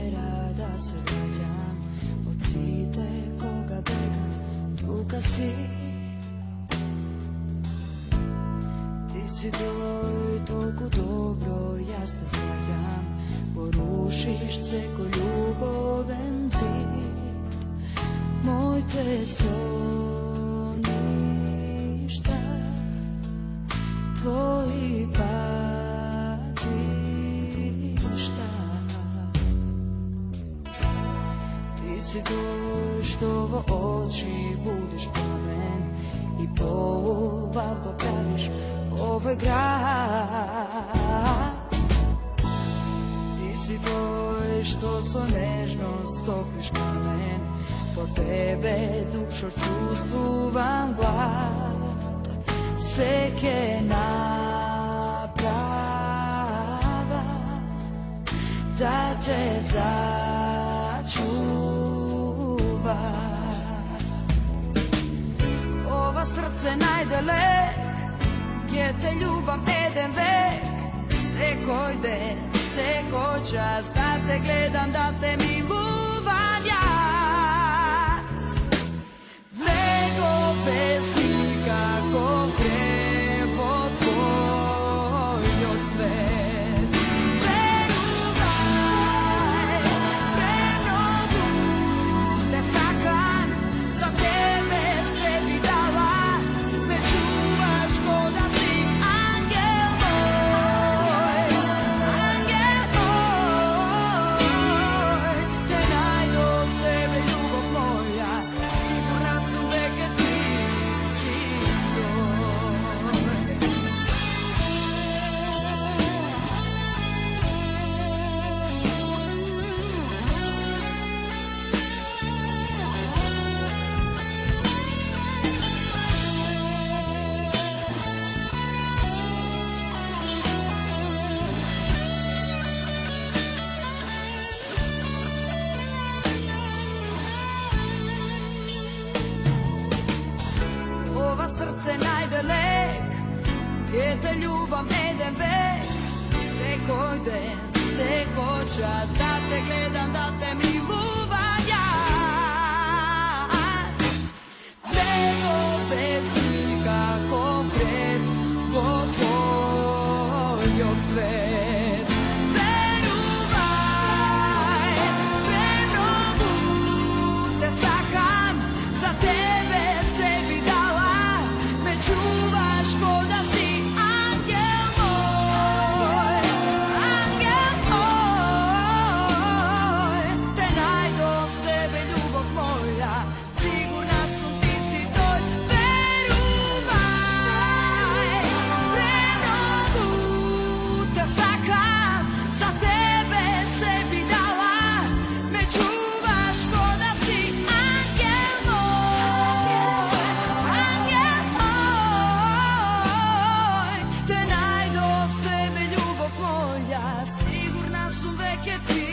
tjera da se rađam od cite koga begam, tuka si. Ti si tvoj toliko dobro, ja te svađam, porušiš se ko ljuboven zid, moj te soništa, tvoji patišta. Ti si tvoj što vo oči budiš plamen i poubavko praviš ovaj grad. Ti si tvoj što so nežno stopiš kamen, po tebe dušo čustvujem glad, seke naprava da te začuva. Ova srce najdalek, gdje te ljubam eden vek, sekoj den, sekoj čas, da te gledam, da te milujem jaz. Nego bez nikako krevo tvoj odsvet. Veruvaj, prenovu te stakam, za tebe sebi dala, me čuvaš ko da si angel moj, te najdo tebe ljubav moja, sigurna sam veke ti si ova srce najdalek, gdje te ljubam eden vek, sekoj den, sekoj čas, da te gledam, da te milujem jaz. Nego bez nikako krevo tvoj odsvet. Veruvaj, prenovu te stakam, za tebe sebi dala, me čuvaš ko da si angel moj, te najdom tebe ljubav moja, sigurna sam ti si toj. Veruvaj, prenovu te stakam, za tebe sebi dala, me čuvaš ko da si angel moj, te najdom tebe ljubav moja, sigurna sam veke ti